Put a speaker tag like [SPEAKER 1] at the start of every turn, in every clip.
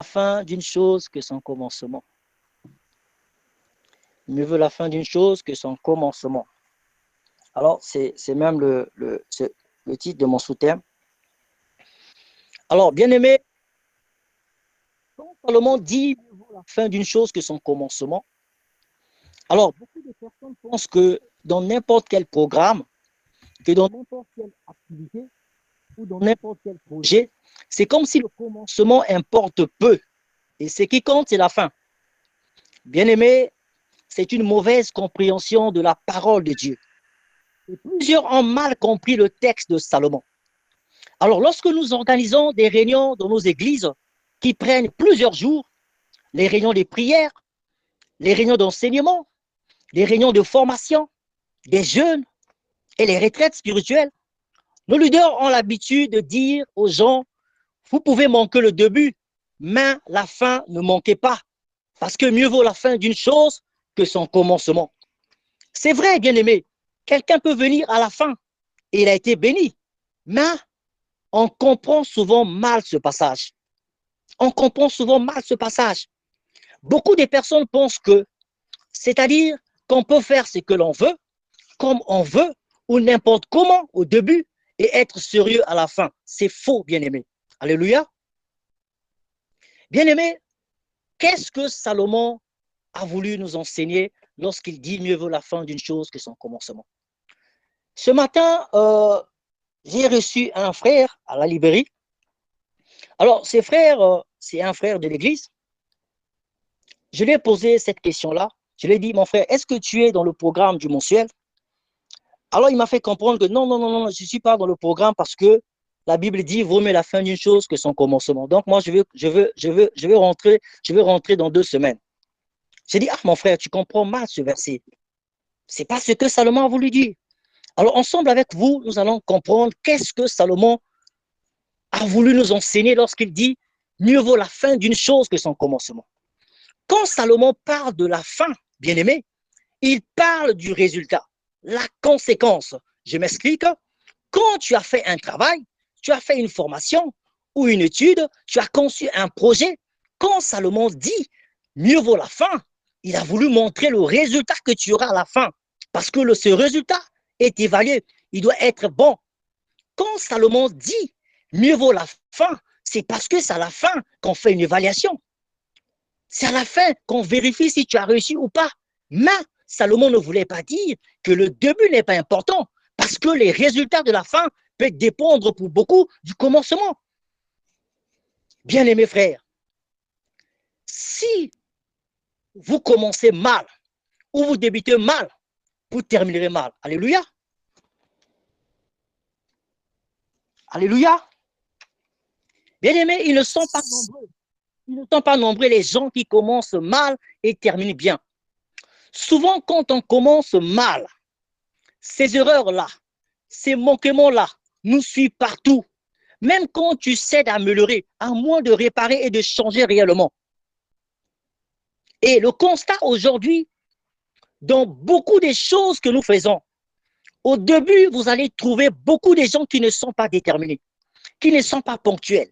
[SPEAKER 1] fin d'une chose que son commencement. Mieux vaut la fin d'une chose que son commencement. Alors, c'est même le titre de mon sous-thème. Alors, bien aimé, quand Salomon dit mieux vaut la fin d'une chose que son commencement, alors beaucoup de personnes pensent que dans n'importe quel programme, que dans n'importe quelle activité ou dans n'importe quel projet, c'est comme si le commencement importe peu. Et ce qui compte, c'est la fin. Bien aimé, c'est une mauvaise compréhension de la parole de Dieu. Et plusieurs ont mal compris le texte de Salomon. Alors, lorsque nous organisons des réunions dans nos églises qui prennent plusieurs jours, les réunions de prière, les réunions d'enseignement, les réunions de formation, des jeûnes et les retraites spirituelles, nos leaders ont l'habitude de dire aux gens, vous pouvez manquer le début, mais la fin ne manquez pas, parce que mieux vaut la fin d'une chose que son commencement. C'est vrai, bien aimé, quelqu'un peut venir à la fin et il a été béni, mais on comprend souvent mal ce passage. On comprend souvent mal ce passage. Beaucoup de personnes pensent que, c'est-à-dire qu'on peut faire ce que l'on veut, comme on veut, ou n'importe comment au début, et être sérieux à la fin. C'est faux, bien-aimé. Alléluia. Bien-aimé, qu'est-ce que Salomon a voulu nous enseigner lorsqu'il dit mieux vaut la fin d'une chose que son commencement? Ce matin, j'ai reçu un frère à la librairie. Alors, ce frère, c'est un frère de l'église. Je lui ai posé cette question-là. Je lui ai dit, mon frère, est-ce que tu es dans le programme du mensuel? Alors, il m'a fait comprendre que non, non, non, non, je ne suis pas dans le programme parce que la Bible dit, vaut mieux la fin d'une chose que son commencement. Donc, moi, je veux rentrer dans 2 semaines. J'ai dit, ah, mon frère, tu comprends mal ce verset. C'est pas ce que Salomon a voulu dire. Alors, ensemble avec vous, nous allons comprendre qu'est-ce que Salomon a voulu nous enseigner lorsqu'il dit, mieux vaut la fin d'une chose que son commencement. Quand Salomon parle de la fin, bien aimé, il parle du résultat, la conséquence. Je m'explique. Quand tu as fait un travail, tu as fait une formation ou une étude, tu as conçu un projet, quand Salomon dit mieux vaut la fin, il a voulu montrer le résultat que tu auras à la fin. Parce que ce résultat est évalué, il doit être bon. Quand Salomon dit mieux vaut la fin, c'est parce que c'est à la fin qu'on fait une évaluation. C'est à la fin qu'on vérifie si tu as réussi ou pas. Mais Salomon ne voulait pas dire que le début n'est pas important, parce que les résultats de la fin peuvent dépendre pour beaucoup du commencement. Bien aimés frères, si vous commencez mal ou vous débutez mal, vous terminerez mal. Alléluia. Alléluia. Bien aimés, ils ne sont pas nombreux. Ils ne sont pas nombreux les gens qui commencent mal et terminent bien. Souvent, quand on commence mal, ces erreurs-là, ces manquements-là nous suivent partout. Même quand tu sais d'améliorer, à moins de réparer et de changer réellement. Et le constat aujourd'hui, dans beaucoup des choses que nous faisons, au début, vous allez trouver beaucoup de gens qui ne sont pas déterminés, qui ne sont pas ponctuels,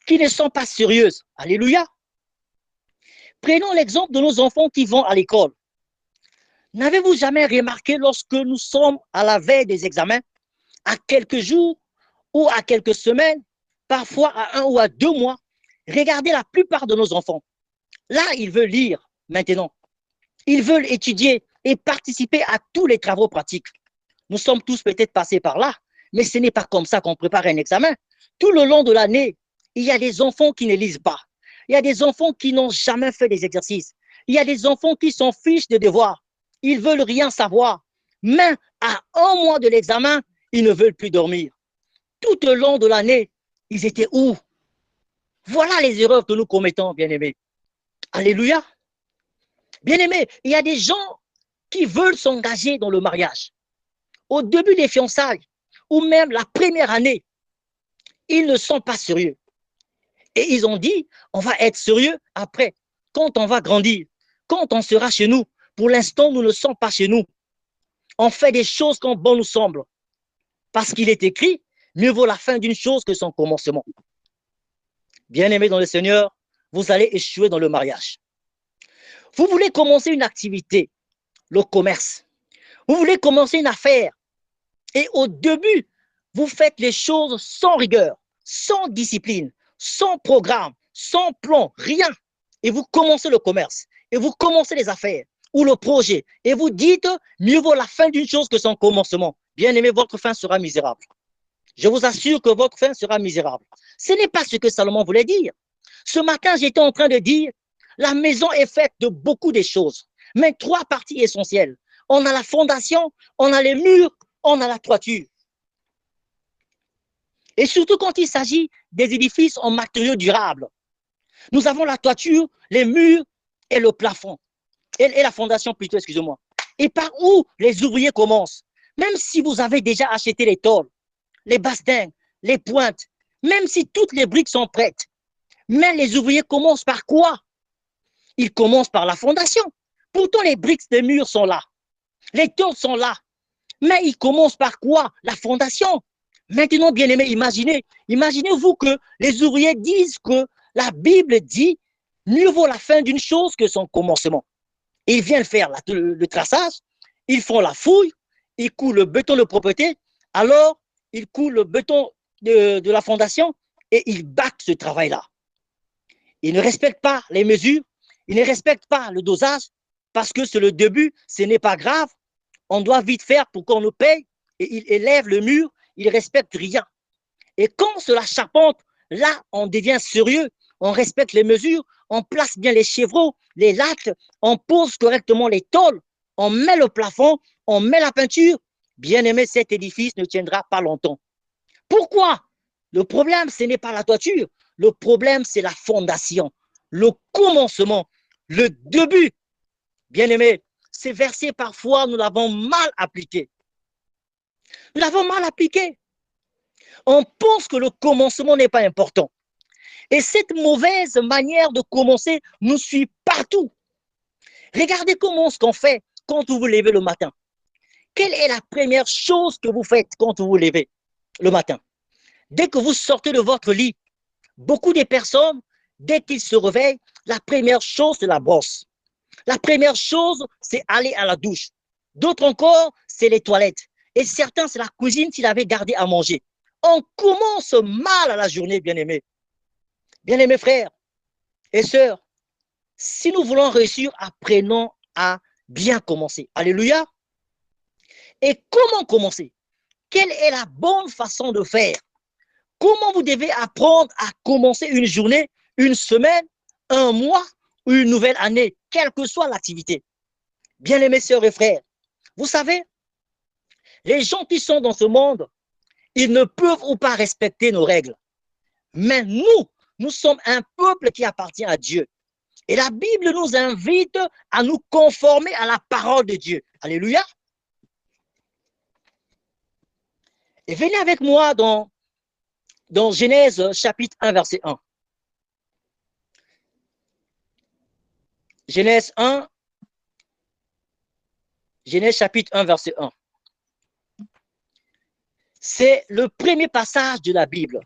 [SPEAKER 1] qui ne sont pas sérieuses. Alléluia. Prenons l'exemple de nos enfants qui vont à l'école. N'avez-vous jamais remarqué lorsque nous sommes à la veille des examens, à quelques jours ou à quelques semaines, parfois à 1 ou à 2 mois, regardez la plupart de nos enfants. Là, ils veulent lire maintenant. Ils veulent étudier et participer à tous les travaux pratiques. Nous sommes tous peut-être passés par là, mais ce n'est pas comme ça qu'on prépare un examen. Tout le long de l'année, il y a des enfants qui ne lisent pas. Il y a des enfants qui n'ont jamais fait des exercices. Il y a des enfants qui s'en fichent des devoirs. Ils veulent rien savoir. Mais à 1 mois de l'examen, ils ne veulent plus dormir. Tout au long de l'année, ils étaient où? Voilà les erreurs que nous commettons, bien-aimés. Alléluia. Bien-aimés, il y a des gens qui veulent s'engager dans le mariage. Au début des fiançailles, ou même la première année, ils ne sont pas sérieux. Et ils ont dit, on va être sérieux après, quand on va grandir, quand on sera chez nous. Pour l'instant, nous ne sommes pas chez nous. On fait des choses comme bon nous semble. Parce qu'il est écrit, mieux vaut la fin d'une chose que son commencement. Bien-aimés dans le Seigneur, vous allez échouer dans le mariage. Vous voulez commencer une activité, le commerce. Vous voulez commencer une affaire. Et au début, vous faites les choses sans rigueur, sans discipline, sans programme, sans plan, rien. Et vous commencez le commerce, et vous commencez les affaires ou le projet, et vous dites, mieux vaut la fin d'une chose que son commencement. Bien aimé, votre fin sera misérable. Je vous assure que votre fin sera misérable. Ce n'est pas ce que Salomon voulait dire. Ce matin, j'étais en train de dire, la maison est faite de beaucoup de choses, mais trois parties essentielles. On a la fondation, on a les murs, on a la toiture. Et surtout quand il s'agit des édifices en matériaux durables. Nous avons la toiture, les murs et le plafond. Et la fondation plutôt, excusez-moi. Et par où les ouvriers commencent? Même si vous avez déjà acheté les tôles, les bastings, les pointes, même si toutes les briques sont prêtes, mais les ouvriers commencent par quoi? Ils commencent par la fondation. Pourtant, les briques des murs sont là. Les tôles sont là. Mais ils commencent par quoi? La fondation. Maintenant, bien aimé, imaginez-vous que les ouvriers disent que la Bible dit mieux vaut la fin d'une chose que son commencement. Ils viennent faire le traçage, ils font la fouille, ils coulent le béton de propreté, alors ils coulent le béton de la fondation et ils battent ce travail-là. Ils ne respectent pas les mesures, ils ne respectent pas le dosage parce que c'est le début, ce n'est pas grave, on doit vite faire pour qu'on nous paye et ils élèvent le mur, ils ne respectent rien. Et quand cela charpente, là, on devient sérieux, on respecte les mesures, on place bien les chevreaux, les lattes, on pose correctement les tôles, on met le plafond, on met la peinture. Bien aimé, cet édifice ne tiendra pas longtemps. Pourquoi? Le problème, ce n'est pas la toiture. Le problème, c'est la fondation, le commencement, le début. Bien aimé, ces versets, parfois, nous l'avons mal appliqué. Nous l'avons mal appliqué. On pense que le commencement n'est pas important. Et cette mauvaise manière de commencer nous suit partout. Regardez comment ce qu'on fait quand vous vous levez le matin. Quelle est la première chose que vous faites quand vous vous levez le matin? Dès que vous sortez de votre lit, beaucoup de personnes, dès qu'ils se réveillent, la première chose, c'est la brosse. La première chose, c'est aller à la douche. D'autres encore, c'est les toilettes. Et certains, c'est la cuisine s'ils avaient gardé à manger. On commence mal à la journée, bien-aimés. Bien-aimés frères et sœurs, si nous voulons réussir, apprenons à bien commencer. Alléluia. Et comment commencer? Quelle est la bonne façon de faire? Comment vous devez apprendre à commencer une journée, une semaine, un mois ou une nouvelle année, quelle que soit l'activité? Bien-aimés sœurs et frères, vous savez, les gens qui sont dans ce monde, ils ne peuvent ou pas respecter nos règles. Mais nous sommes un peuple qui appartient à Dieu. Et la Bible nous invite à nous conformer à la parole de Dieu. Alléluia. Et venez avec moi dans Genèse chapitre 1, verset 1. Genèse chapitre 1, verset 1. C'est le premier passage de la Bible.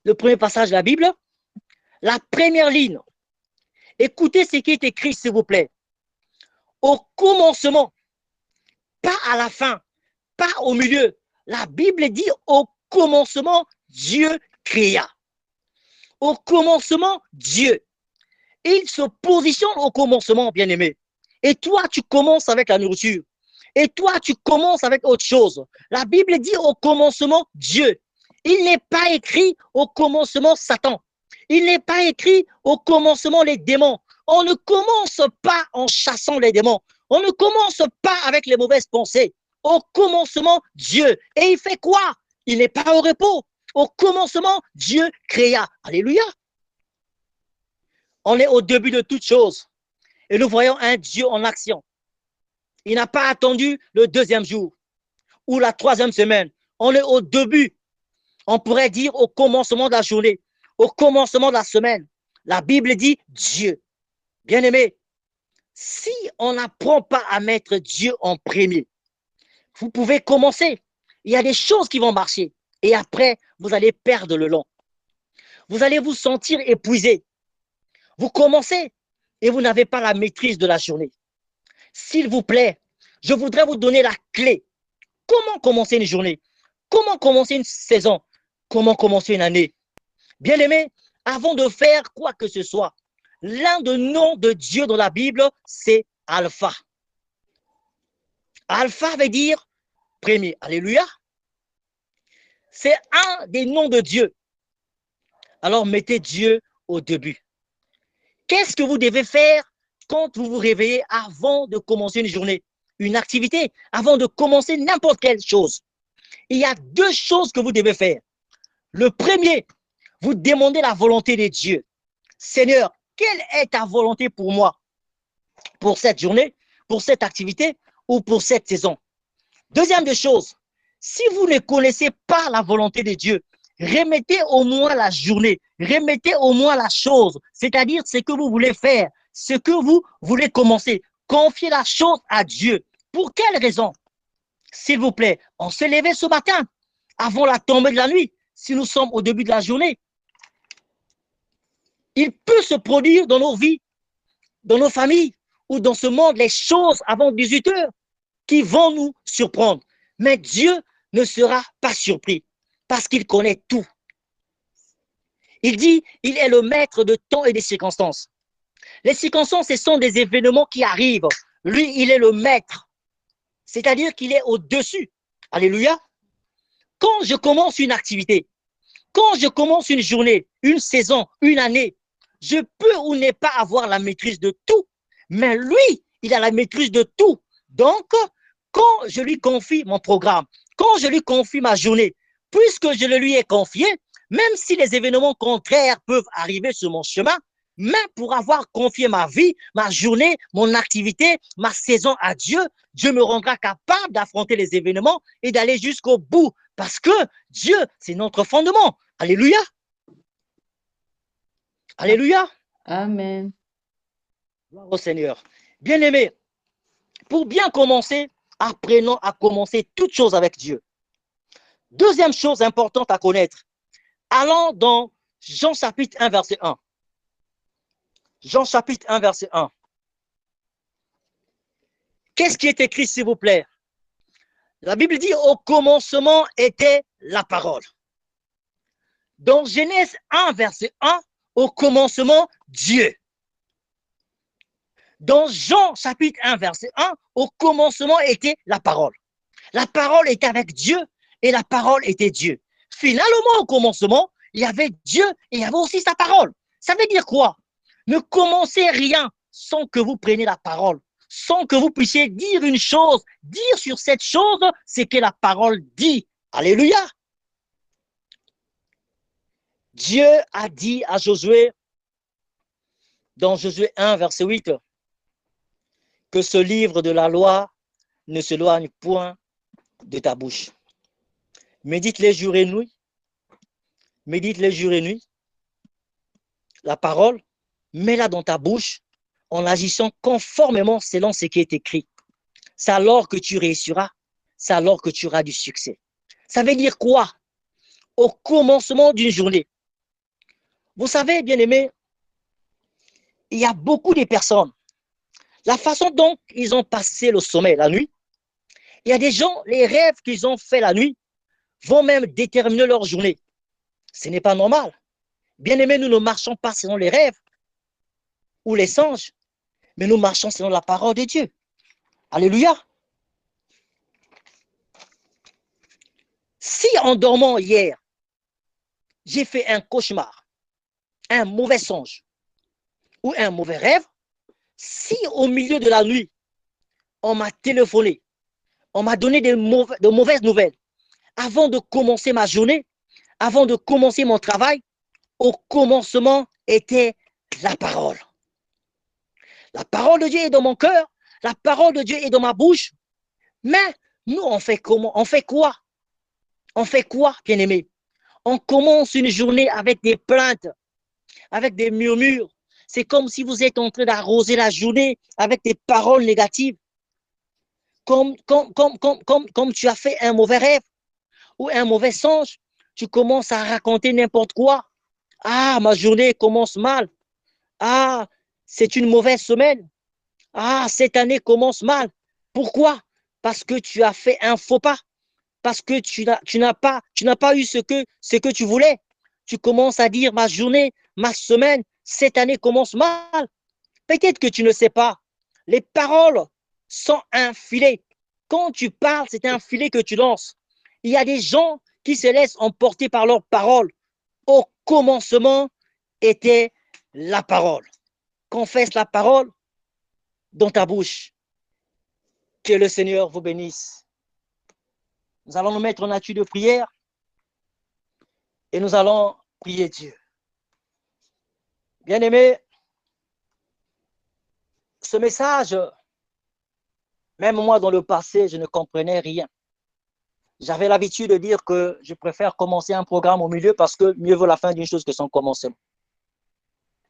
[SPEAKER 1] Le premier passage de la Bible, la première ligne. Écoutez ce qui est écrit, s'il vous plaît. Au commencement, pas à la fin, pas au milieu. La Bible dit au commencement, Dieu créa. Au commencement, Dieu. Il se positionne au commencement, bien-aimé. Et toi, tu commences avec la nourriture. Et toi, tu commences avec autre chose. La Bible dit au commencement, Dieu. Il n'est pas écrit au commencement, Satan. Il n'est pas écrit au commencement, les démons. On ne commence pas en chassant les démons. On ne commence pas avec les mauvaises pensées. Au commencement, Dieu. Et il fait quoi? Il n'est pas au repos. Au commencement, Dieu créa. Alléluia. On est au début de toutes choses. Et nous voyons un Dieu en action. Il n'a pas attendu le deuxième jour ou la troisième semaine. On est au début. On pourrait dire au commencement de la journée, au commencement de la semaine. La Bible dit Dieu. Bien-aimé, si on n'apprend pas à mettre Dieu en premier, vous pouvez commencer. Il y a des choses qui vont marcher. Et après, vous allez perdre le long. Vous allez vous sentir épuisé. Vous commencez et vous n'avez pas la maîtrise de la journée. S'il vous plaît, je voudrais vous donner la clé. Comment commencer une journée? Comment commencer une saison? Comment commencer une année? Bien-aimés, avant de faire quoi que ce soit, l'un des noms de Dieu dans la Bible, c'est Alpha. Alpha veut dire premier. Alléluia. C'est un des noms de Dieu. Alors mettez Dieu au début. Qu'est-ce que vous devez faire quand vous vous réveillez avant de commencer une journée, une activité, avant de commencer n'importe quelle chose? Il y a deux choses que vous devez faire. Le premier, vous demandez la volonté de Dieu. Seigneur, quelle est ta volonté pour moi, pour cette journée, pour cette activité ou pour cette saison? Deuxième des choses, si vous ne connaissez pas la volonté de Dieu, remettez au moins la journée, remettez au moins la chose, c'est-à-dire ce que vous voulez faire, ce que vous voulez commencer. Confiez la chose à Dieu. Pour quelle raison? S'il vous plaît, on s'est levé ce matin, avant la tombée de la nuit, si nous sommes au début de la journée. Il peut se produire dans nos vies, dans nos familles ou dans ce monde les choses avant 18 heures qui vont nous surprendre. Mais Dieu ne sera pas surpris parce qu'il connaît tout. Il dit, il est le maître de temps et des circonstances. Les circonstances, ce sont des événements qui arrivent. Lui, il est le maître. C'est-à-dire qu'il est au-dessus. Alléluia. Quand je commence une activité, quand je commence une journée, une saison, une année, je peux ou ne pas avoir la maîtrise de tout, mais lui, il a la maîtrise de tout. Donc, quand je lui confie mon programme, quand je lui confie ma journée, puisque je le lui ai confié, même si les événements contraires peuvent arriver sur mon chemin, mais pour avoir confié ma vie, ma journée, mon activité, ma saison à Dieu, Dieu me rendra capable d'affronter les événements et d'aller jusqu'au bout. Parce que Dieu, c'est notre fondement. Alléluia. Alléluia.
[SPEAKER 2] Amen.
[SPEAKER 1] Gloire au Seigneur. Bien-aimés, pour bien commencer, apprenons à commencer toutes choses avec Dieu. Deuxième chose importante à connaître, allons dans Jean chapitre 1, verset 1. Jean chapitre 1, verset 1. Qu'est-ce qui est écrit, s'il vous plaît? La Bible dit, au commencement était la parole. Dans Genèse 1, verset 1, au commencement, Dieu. Dans Jean chapitre 1, verset 1, au commencement était la parole. La parole était avec Dieu et la parole était Dieu. Finalement, au commencement, il y avait Dieu et il y avait aussi sa parole. Ça veut dire quoi? Ne commencez rien sans que vous preniez la parole, sans que vous puissiez dire une chose, dire sur cette chose ce que la parole dit. Alléluia. Dieu a dit à Josué, dans Josué 1, verset 8, que ce livre de la loi ne s'éloigne point de ta bouche. Médite-les jour et nuit. Médite-les jour et nuit. La parole, mets-la dans ta bouche en agissant conformément selon ce qui est écrit. C'est alors que tu réussiras. C'est alors que tu auras du succès. Ça veut dire quoi? Au commencement d'une journée. Vous savez, bien-aimés, il y a beaucoup de personnes. La façon dont ils ont passé le sommeil la nuit, il y a des gens, les rêves qu'ils ont fait la nuit vont même déterminer leur journée. Ce n'est pas normal. Bien-aimés, nous ne marchons pas selon les rêves ou les songes, mais nous marchons selon la parole de Dieu. Alléluia. Si en dormant hier, j'ai fait un cauchemar, un mauvais songe ou un mauvais rêve, si au milieu de la nuit, on m'a téléphoné, on m'a donné de mauvaises nouvelles, avant de commencer ma journée, avant de commencer mon travail, au commencement était la parole. La parole de Dieu est dans mon cœur, la parole de Dieu est dans ma bouche, mais nous, on fait comment? On fait quoi? On fait quoi, bien-aimés? On commence une journée avec des plaintes, avec des murmures. C'est comme si vous êtes en train d'arroser la journée avec des paroles négatives. Comme tu as fait un mauvais rêve ou un mauvais songe, tu commences à raconter n'importe quoi. Ah, ma journée commence mal. Ah, c'est une mauvaise semaine. Ah, cette année commence mal. Pourquoi? Parce que tu as fait un faux pas. Parce que tu n'as pas eu ce que tu voulais. Tu commences à dire ma journée, ma semaine, cette année commence mal. Peut-être que tu ne sais pas. Les paroles sont un filet. Quand tu parles, c'est un filet que tu lances. Il y a des gens qui se laissent emporter par leurs paroles. Au commencement était la parole. Confesse la parole dans ta bouche. Que le Seigneur vous bénisse. Nous allons nous mettre en attitude de prière et nous allons prier Dieu. Bien-aimé, ce message, même moi dans le passé, je ne comprenais rien. J'avais l'habitude de dire que je préfère commencer un programme au milieu parce que mieux vaut la fin d'une chose que son commencement.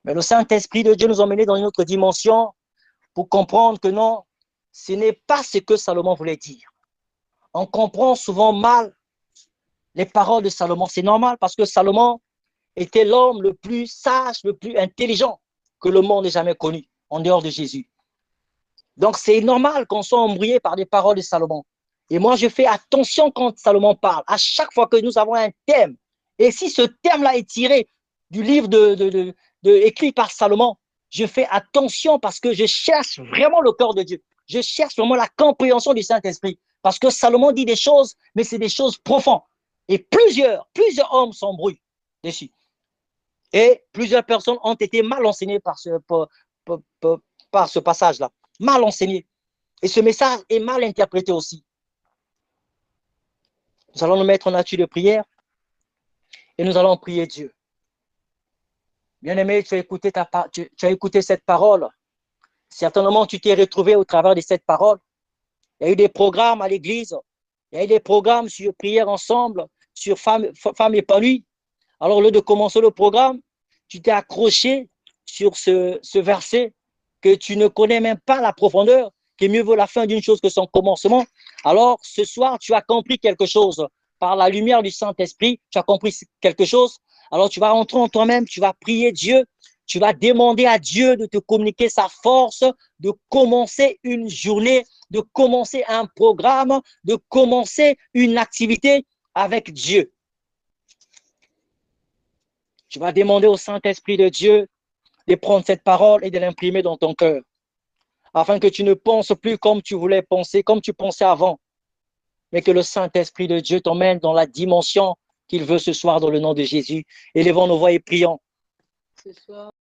[SPEAKER 1] Mais le Saint-Esprit de Dieu nous a menés dans une autre dimension pour comprendre que non, ce n'est pas ce que Salomon voulait dire. On comprend souvent mal les paroles de Salomon. C'est normal parce que Salomon était l'homme le plus sage, le plus intelligent que le monde ait jamais connu, en dehors de Jésus. Donc, c'est normal qu'on soit embrouillé par des paroles de Salomon. Et moi, je fais attention quand Salomon parle. À chaque fois que nous avons un thème, et si ce thème-là est tiré du livre écrit par Salomon, je fais attention parce que je cherche vraiment le corps de Dieu. Je cherche vraiment la compréhension du Saint-Esprit. Parce que Salomon dit des choses, mais c'est des choses profondes. Et plusieurs hommes s'embrouillent dessus. Et plusieurs personnes ont été mal enseignées par ce passage-là. Mal enseignées. Et ce message est mal interprété aussi. Nous allons nous mettre en attitude de prière et nous allons prier Dieu. Bien-aimé, tu as écouté cette parole. Certainement, tu t'es retrouvé au travers de cette parole. Il y a eu des programmes à l'église. Il y a eu des programmes sur prière ensemble, sur femmes épanouies. Alors, au lieu de commencer le programme, tu t'es accroché sur ce verset que tu ne connais même pas la profondeur, que mieux vaut la fin d'une chose que son commencement. Alors, ce soir, tu as compris quelque chose. Par la lumière du Saint-Esprit, tu as compris quelque chose. Alors, tu vas rentrer en toi-même, tu vas prier Dieu, tu vas demander à Dieu de te communiquer sa force, de commencer une journée, de commencer un programme, de commencer une activité avec Dieu. Tu vas demander au Saint-Esprit de Dieu de prendre cette parole et de l'imprimer dans ton cœur, afin que tu ne penses plus comme tu voulais penser, comme tu pensais avant, mais que le Saint-Esprit de Dieu t'emmène dans la dimension qu'il veut ce soir dans le nom de Jésus. Élevons nos voix et prions. Ce soir.